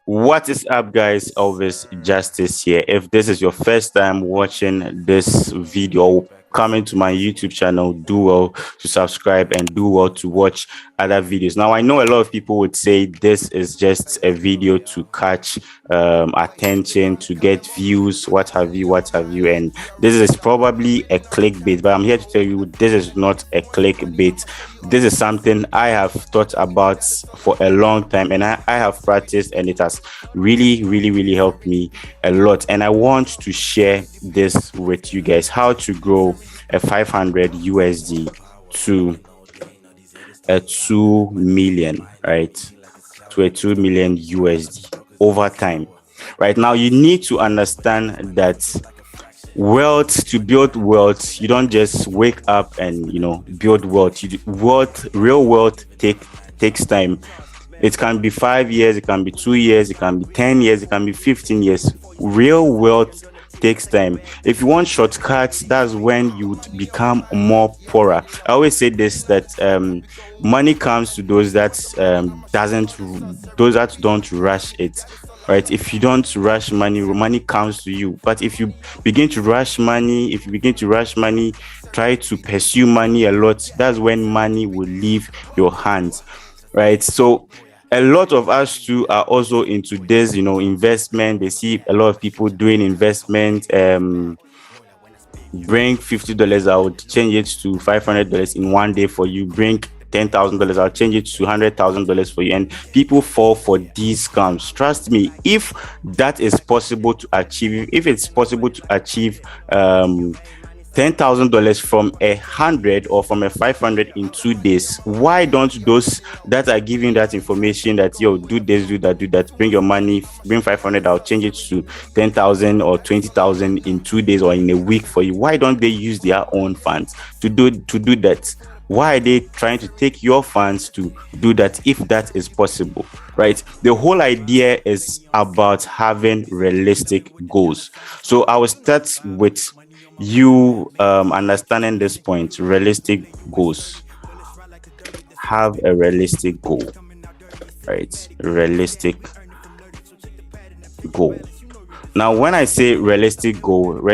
What is up, guys? Elvis Justice here. If this is your first time watching this video, coming to my YouTube channel, do well to subscribe and do well to watch other videos. Now, I know a lot of people would say this is just a video to catch attention, to get views, what have you, and this is probably a clickbait. But I'm here to tell you this is not a clickbait. This is something I have thought about for a long time, and I have practiced, and it has really helped me a lot. And I want to share this with you guys, how to grow a 500 USD to a 2 million, right? To a 2 million USD over time. Right now, you need to understand that wealth, to build wealth, you don't just wake up and build wealth. Real wealth takes time. It can be 5 years, it can be 2 years, it can be 10 years, it can be 15 years. Real wealth takes time. If you want shortcuts, that's when you would become more poorer. I always say this, that money comes to those that don't rush it. Right? If you don't rush money, money comes to you. But if you begin to rush money, try to pursue money a lot, that's when money will leave your hands. Right? So a lot of us too are also into this, investment. They see a lot of people doing investment. Bring $50, I would change it to $500 in one day for you. Bring $10,000, I'll change it to $100,000 for you. And people fall for these scams. Trust me, if that is possible to achieve, if it's possible to achieve $10,000 from 100 or from 500 in 2 days, why don't those that are giving that information that do this, do that, bring your money, bring 500, I'll change it to 10,000 or 20,000 in 2 days or in a week for you? Why don't they use their own funds to do that? Why are they trying to take your funds to do that if that is possible? Right? The whole idea is about having realistic goals. So I will start with you understanding this point. Realistic goals. Have a realistic goal. Right? Realistic goal. Now, when I say realistic goal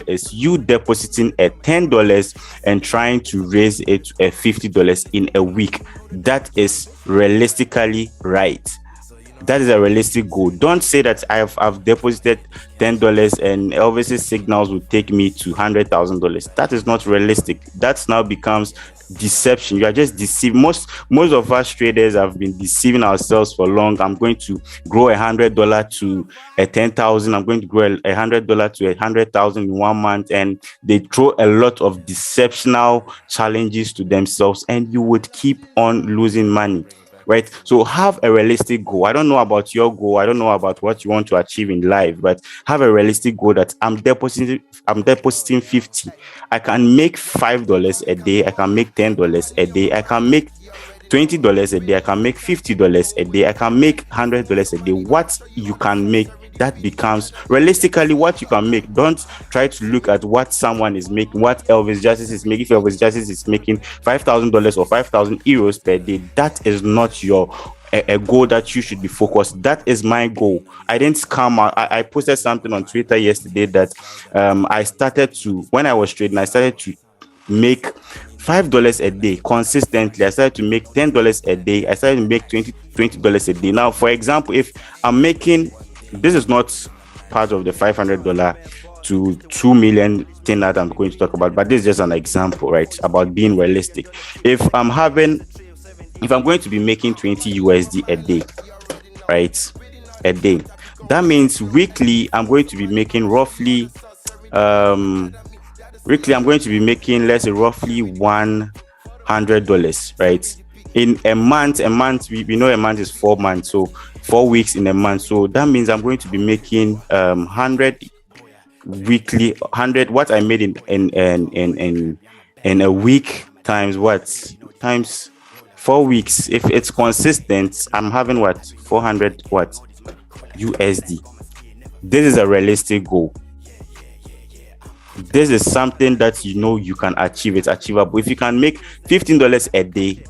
is you depositing a $10 and trying to raise it to a $50 in a week. That is realistically right. That is a realistic goal. Don't say that I've deposited $10 and obviously signals will take me to $100,000. That is not realistic. That now becomes deception. You are just deceiving. Most of us traders have been deceiving ourselves for long. I'm going to grow $100 to a 10,000. I'm going to grow $100 to 100,000 in 1 month, and they throw a lot of deceptional challenges to themselves, and you would keep on losing money. Right? So have a realistic goal. I don't know about your goal. I don't know about what you want to achieve in life, but have a realistic goal that I'm depositing 50. I can make $5 a day. I can make $10 a day. I can make $20 a day. I can make $50 a day. I can make $100 a day. What you can make, that becomes realistically what you can make. Don't try to look at what someone is making, what Elvis Justice is making. If Elvis Justice is making $5,000 or 5,000 euros per day, that is not your a goal that you should be focused. That is my goal. I didn't come out. I posted something on Twitter yesterday that when I was trading, I started to make $5 a day consistently. I started to make $10 a day. I started to make $20 a day. Now, for example, if I'm making, this is not part of the $500 to 2 million thing that I'm going to talk about, but this is just an example, right? About being realistic. If I'm going to be making 20 USD a day, right? A day. That means weekly I'm going to be making roughly let's say roughly $100, right? In a month, we know a month is 4 months, so 4 weeks in a month. So that means I'm going to be making 100 weekly. 100 what I made in a week times what? Times 4 weeks. If it's consistent, I'm having what? 400 what? USD. This is a realistic goal. This is something that you can achieve. It's achievable. If you can make $15 a day,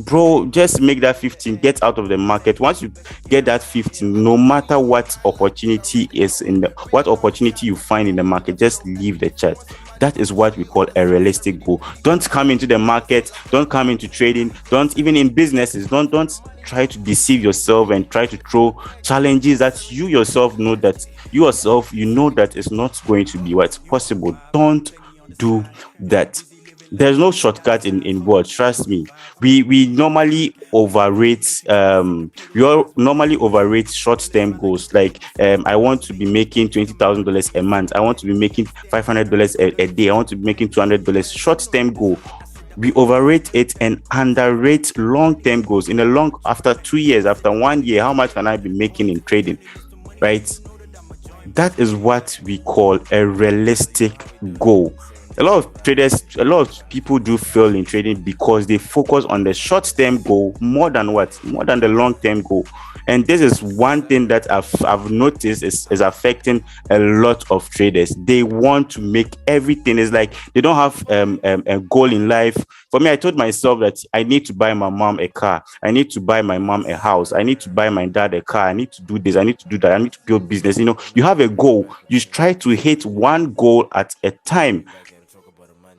bro, just make that 15, get out of the market. Once you get that 15, no matter what opportunity what opportunity you find in the market, just leave the chart. That is what we call a realistic goal. Don't come into the market, don't come into trading, don't even in businesses, don't try to deceive yourself and try to throw challenges that you yourself know that it's not going to be what's possible. Don't do that. There's no shortcut in words. Trust me. We normally overrate short-term goals. Like I want to be making $20,000 a month. I want to be making $500 a day. I want to be making $200. Short-term goal. We overrate it and underrate long-term goals. After 2 years, after 1 year, how much can I be making in trading? Right? That is what we call a realistic goal. A lot of people do fail in trading because they focus on the short-term goal more than the long-term goal. And this is one thing that I've noticed is affecting a lot of traders. They want to make everything. It's like they don't have a goal in life. For me, I told myself that I need to buy my mom a car. I need to buy my mom a house. I need to buy my dad a car. I need to do this. I need to do that. I need to build business. You have a goal. You try to hit one goal at a time.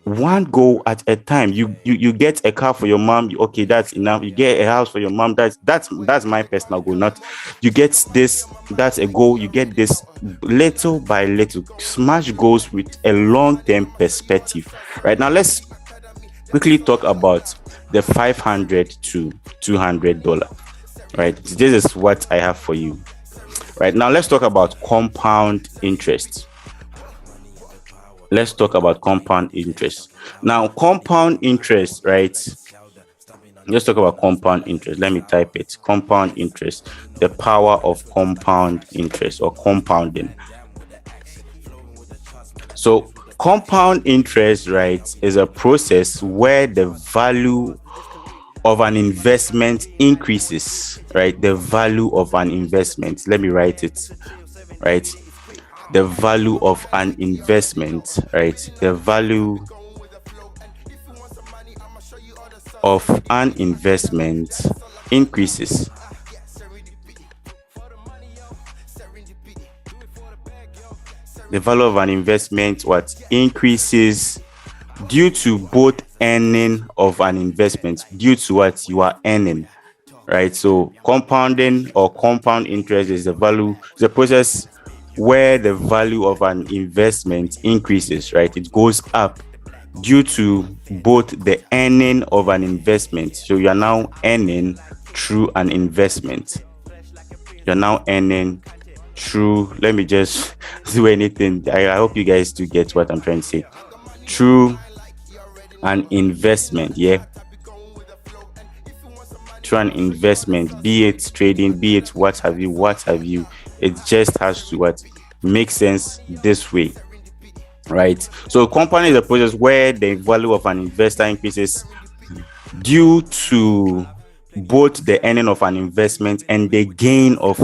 One goal at a time. You get a car for your mom. Okay, that's enough. You get a house for your mom. That's my personal goal. Not you get this. That's a goal. You get this little by little. Smash goals with a long-term perspective. Right now, let's quickly talk about the $500 to $200. Right, this is what I have for you. Right now, let's talk about compound interest. Let's talk about compound interest. Now, compound interest, right? Let's talk about compound interest. Let me type it. Compound interest. The power of compound interest or compounding. So, compound interest, right, is a process where the value of an investment increases, right? The value of an investment. Let me write it, right? The value of an investment, right? The value of an investment increases. The value of an investment increases due to both earning of an investment, due to what you are earning, right? So compounding or compound interest is the process where the value of an investment increases, right? It goes up due to both the earning of an investment. So you are now earning through an investment. You're now earning through, let me just do anything. I hope you guys do get what I'm trying to say. Through an investment, yeah. Through an investment, be it trading, be it what have you. It just has to make sense this way, right? So compounding is a process where the value of an investor increases due to both the earning of an investment and the gain of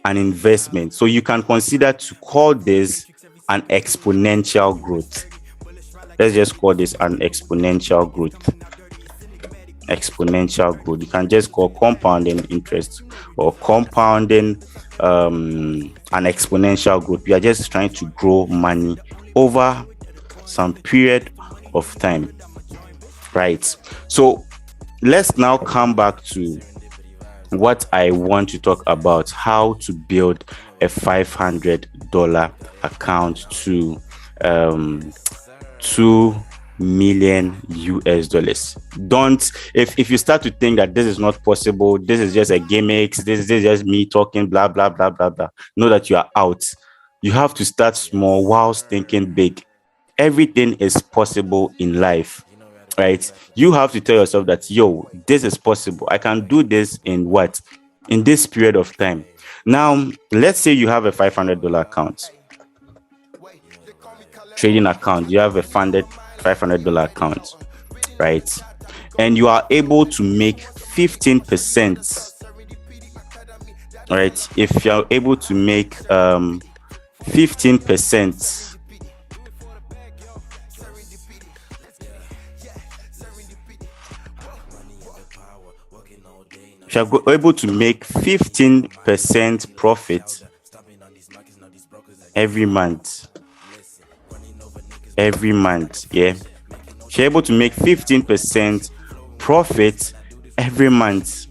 an investment. So you can consider to call this an exponential growth. Let's just call this an exponential growth. Exponential growth. You can just call compounding interest or compounding an exponential growth. We are just trying to grow money over some period of time, right? So let's now come back to what I want to talk about: how to build a $500 account to $2 million US. Don't, if you start to think that this is not possible, this is just a gimmick, this is just me talking blah blah blah blah blah, know that you are out. You have to start small whilst thinking big. Everything is possible in life, right? You have to tell yourself that, this is possible. I can do this in this period of time. Now, let's say you have a $500 account, trading account. You have a funded $500 account, right? And you are able to make 15%, right? If you're able to make 15%, if you're able to make 15% profit every month, yeah, if you're able to make 15% profit every month,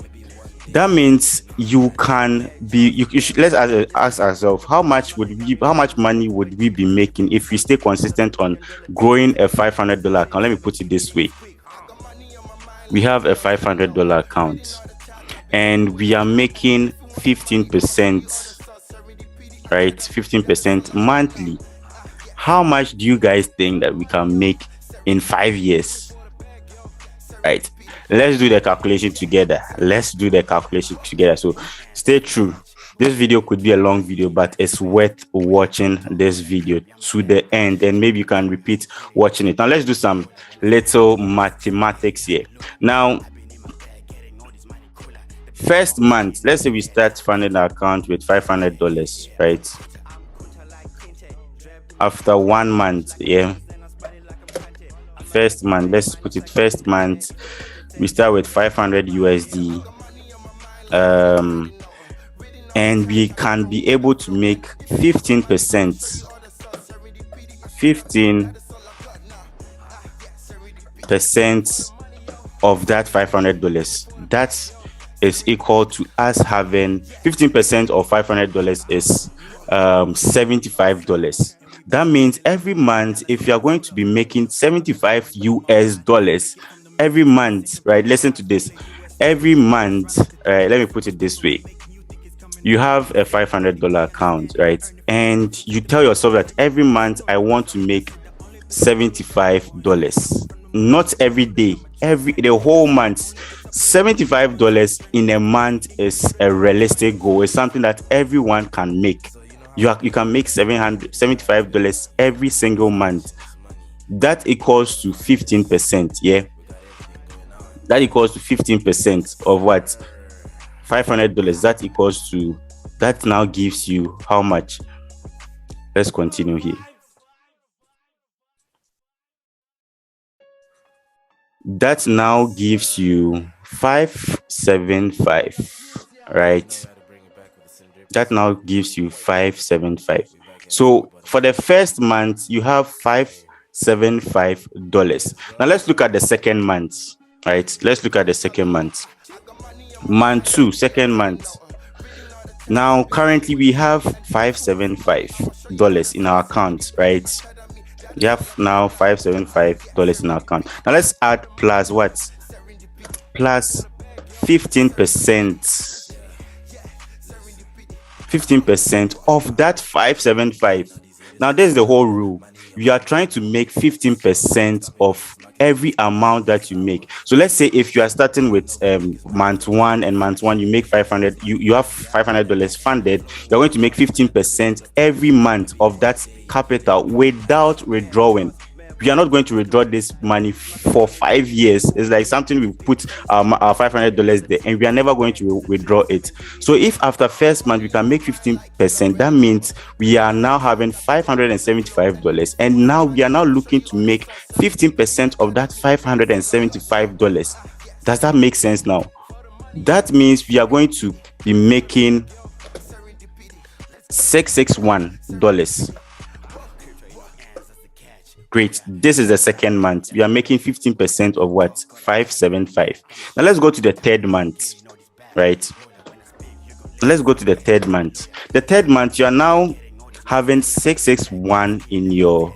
that means you can be, you should, let's ask ourselves, how much money would we be making if we stay consistent on growing a $500 account? Let me put it this way. We have a $500 account and we are making 15%, right? 15% monthly. How much do you guys think that we can make in 5 years? Right? Let's do the calculation together. So stay true. This video could be a long video, but it's worth watching this video to the end, and maybe you can repeat watching it. Now let's do some little mathematics here. Now, first month, let's say we start funding our account with $500, right? After 1 month, yeah, first month, let's put it first month, we start with 500 USD, and we can be able to make 15% of that $500. That is equal to us having 15% of $500 is $75. That means every month, if you are going to be making $75 US every month, right? Listen to this. Every month, let me put it this way. You have a $500 account, right? And you tell yourself that every month I want to make $75. Not every day, the whole month. $75 in a month is a realistic goal. It's something that everyone can make. You can make $75 every single month. That equals to 15%. Yeah, that equals to 15% of what? $500. That now gives you how much? Let's continue here. That now gives you 575, right? That now gives you 575. So for the first month, you have $575. Now let's look at the second month, right? Let's look at the second month. Month 2, second month. Now currently we have $575 in our account, right? We have now $575 in our account. Now let's add plus what? Plus 15%. 15% of that 575. Now there's the whole rule. We are trying to make 15% of every amount that you make. So let's say if you are starting with month 1, and month 1 you make 500, you have $500 funded, you're going to make 15% every month of that capital without withdrawing. We are not going to withdraw this money for 5 years. It's like something we put our $500 there, and we are never going to withdraw it. So if after first month we can make 15%, that means we are now having $575, and now we are now looking to make 15% of that $575. Does that make sense now? That means we are going to be making $661. Great. This is the second month. We are making 15% of what? 575. Now let's go to the third month, right? Let's go to the third month. The third month, you are now having 661 in your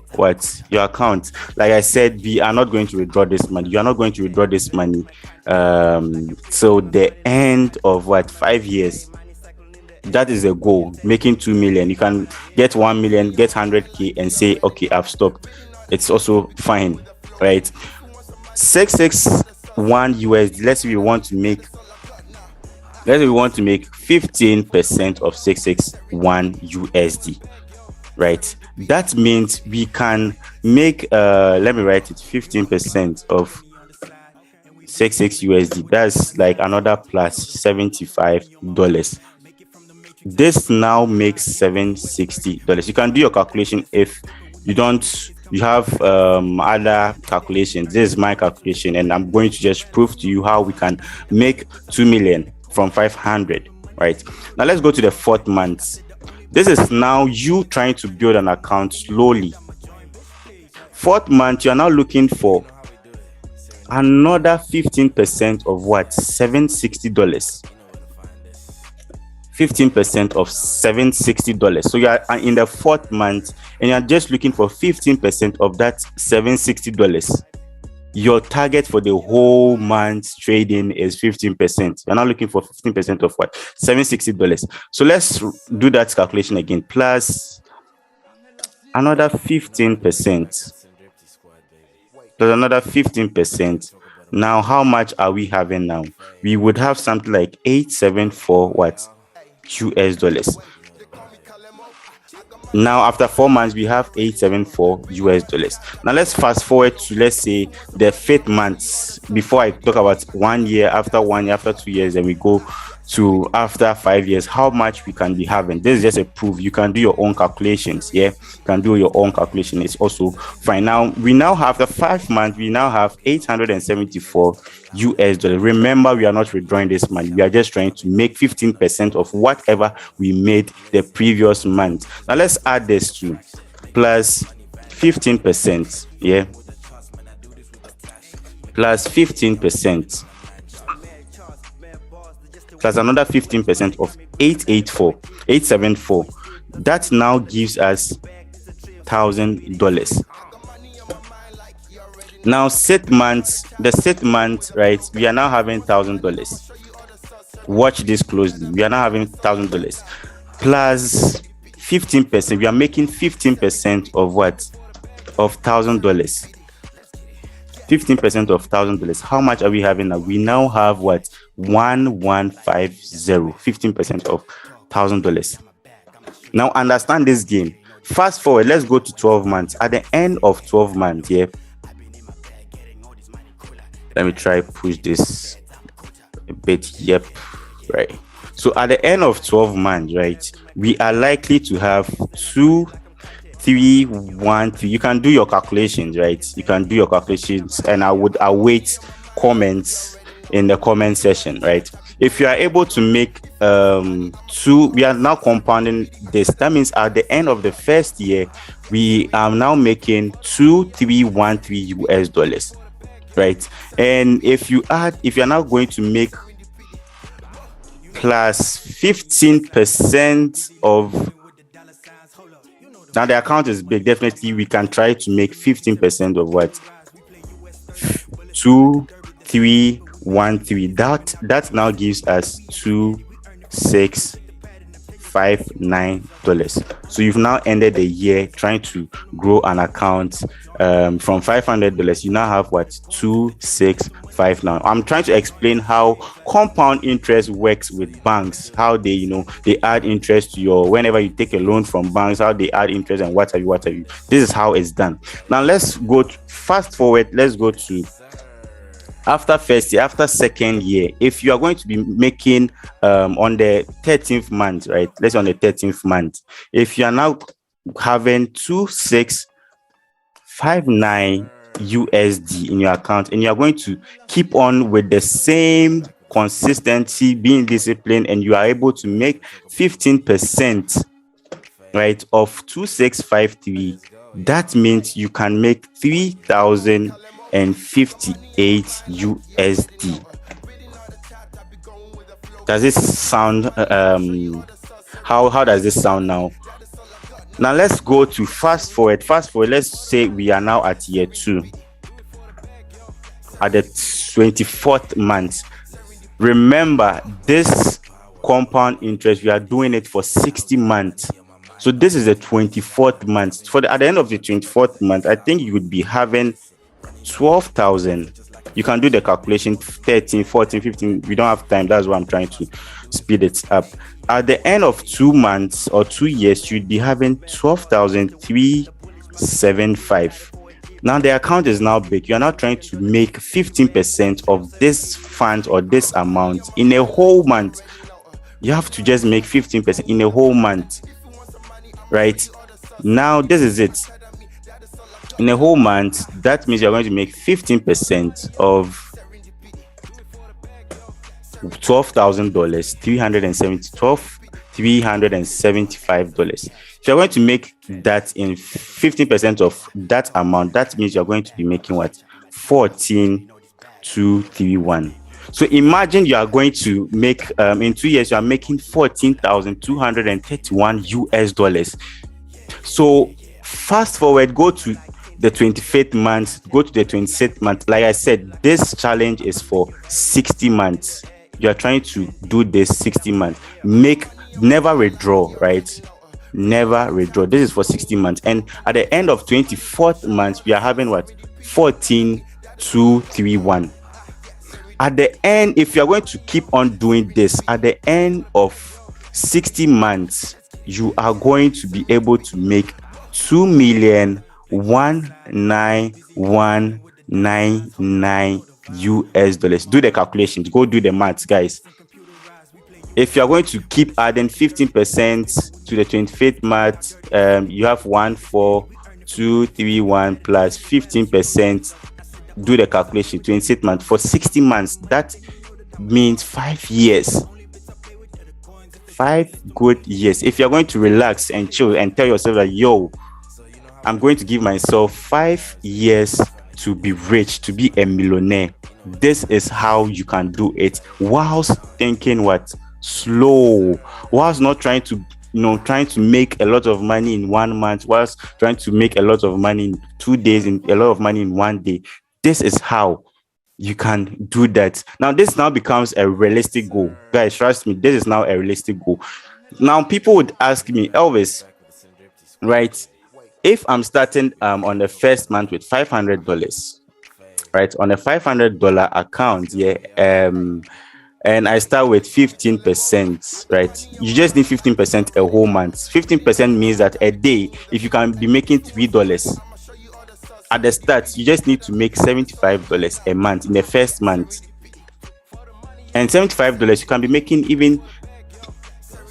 account. Like I said, we are not going to withdraw this money. You are not going to withdraw this money. So the end of 5 years. That is a goal, making 2 million. You can get 1 million, get 100K and say, okay, I've stopped. It's also fine, right? 661 USD. Let's say we want to make 15% of 661 USD, right? That means we can make let me write it, 15% of 66 USD. That's like another plus $75. This now makes $760. You can do your calculation. If you don't, you have other calculations. This is my calculation, and I'm going to just prove to you how we can make 2 million from 500, right? Now let's go to the 4th month. This is now you trying to build an account slowly. 4th month, you are now looking for another 15% of what? $760. 15% of $760. So you are in the 4th month and you are just looking for 15% of that $760. Your target for the whole month trading is 15%. You're not looking for 15% of what? $760. So let's do that calculation again. Plus another 15%. Plus another 15%. Now, how much are we having now? We would have something like 874 what? US dollars. Now, after 4 months, we have 874 US dollars. Now, let's fast forward to, let's say, the 5th month. Before I talk about 1 year, after 1 year, after 2 years, and we go to after 5 years, how much we can be having. This is just a proof. You can do your own calculations. Yeah, you can do your own calculation. It's also fine. Now, we now have the 5 months, we now have 874 US dollars. Remember, we are not withdrawing this money. We are just trying to make 15% of whatever we made the previous month. Now, let's add this to plus 15%. Yeah, plus 15%. Plus another 15% of 874. That now gives us $1,000. Now, the 6th month, right? We are now having $1,000. Watch this closely. We are now having $1,000 plus 15%. We are making 15% of what? Of $1,000. 15% of $1,000. How much are we having now? We now have what? 1150. 15% of $1,000. Now understand this game. Fast forward, let's go to 12 months. At the end of 12 months, yeah. Let me try push this a bit. Yep, right. So at the end of 12 months, right, we are likely to have 2313. You can do your calculations, right? You can do your calculations, and I would await comments in the comment section, right? If you are able to make we are now compounding this. That means at the end of the first year, we are now making 2313 US dollars, right? And if you're now going to make plus 15% of, now the account is big, definitely we can try to make 15% of what? 2313. That now gives us $2659. So you've now ended the year trying to grow an account from $500. You now have what? 2659. I'm trying to explain how compound interest works with banks, how they add interest to your, whenever you take a loan from banks, how they add interest and what have you. This is how it's done. Now let's go fast forward. Let's go to after first year, after second year. If you are going to be making on the 13th month, right? Let's say on the 13th month, if you are now having 2659 USD in your account, and you are going to keep on with the same consistency, being disciplined, and you are able to make 15%, right, of 2653, that means you can make 3,058 USD. Does this sound how does this sound now? Now let's go to fast forward. Let's say we are now at year 2, at the 24th month. Remember, this compound interest, we are doing it for 60 months. So this is the 24th month. At the end of the 24th month, I think you would be having 12,000. You can do the calculation, 13, 14, 15. We don't have time. That's why I'm trying to speed it up. At the end of 2 months or 2 years, you'd be having 12,375. Now the account is now big. You're now trying to make 15% of this fund or this amount in a whole month. You have to just make 15% in a whole month, right? Now this is it. In a whole month, that means you're going to make 15% of $12,000, $375. If you're going to make that in 15% of that amount, that means you're going to be making what? 14,231. So imagine you are going to make in 2 years you are making 14,231 US dollars. So fast forward, go to the 25th month, go to the 26th month. Like I said, this challenge is for 60 months. You are trying to do this 60 months. Never withdraw, right? Never withdraw. This is for 60 months. And at the end of 24th month, we are having what? 14,231. At the end, if you are going to keep on doing this, at the end of 60 months, you are going to be able to make 2,191,99 US dollars. Do the calculations. Go do the maths, guys. If you are going to keep adding 15% to the 25th month, you have 1,4,231 plus 15%. Do the calculation. 26 months for 60 months. That means 5 years. 5 good years. If you're going to relax and chill and tell yourself that, yo, I'm going to give myself 5 years to be rich, to be a millionaire. This is how you can do it whilst thinking what? Slow. Whilst not trying to make a lot of money in 1 month, whilst trying to make a lot of money in 2 days, and a lot of money in 1 day. This is how you can do that. Now, this now becomes a realistic goal. Guys, trust me, this is now a realistic goal. Now, people would ask me, Elvis, right? If I'm starting on the first month with $500, right? On a $500 account, yeah, and I start with 15%, right? You just need 15% a whole month. 15% means that a day, if you can be making $3 at the start, you just need to make $75 a month in the first month. And $75, you can be making even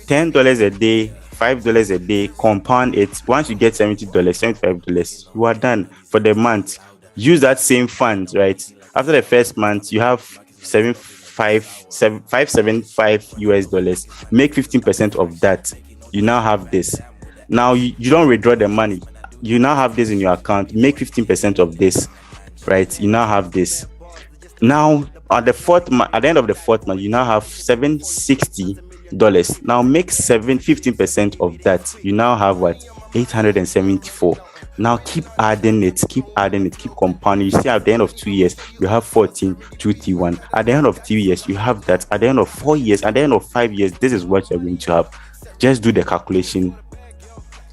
$10 a day, $5 a day, compound it. Once you get $70, $75, you are done for the month. Use that same funds, right? After the first month, you have $575 US dollars. Make 15% of that. You now have this. Now you don't withdraw the money. You now have this in your account. Make 15% of this, right? You now have this. Now at the end of the fourth month, you now have $760. Now make 15% of that. You now have what? $874. Now keep adding it, keep compounding. You see, at the end of 2 years, you have 14,231. At the end of 3 years, you have that. At the end of 4 years, at the end of 5 years, this is what you're going to have. Just do the calculation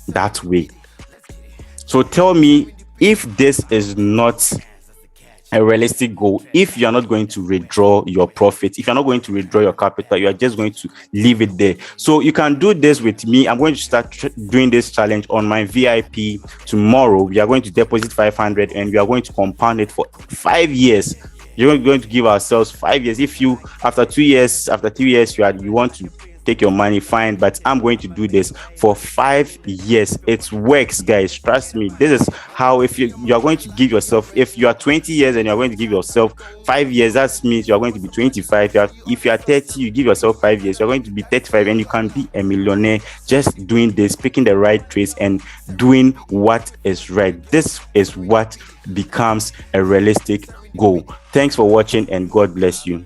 that way. So tell me if this is not a realistic goal, if you're not going to withdraw your profits, if you're not going to withdraw your capital, you are just going to leave it there. So you can do this with me. I'm going to start doing this challenge on my VIP tomorrow. We are going to deposit 500 and we are going to compound it for 5 years. You're going to give ourselves 5 years. If you, after 2 years, after 3 years, you want to take your money, fine, but I'm going to do this for 5 years. It works, guys, trust me. This is how, if you're going to give yourself, if you are 20 years and you're going to give yourself 5 years, that means you're going to be 25. If you are 30, you give yourself 5 years, you're going to be 35 and you can be a millionaire just doing this, picking the right trades and doing what is right. This is what becomes a realistic goal. Thanks for watching and God bless you.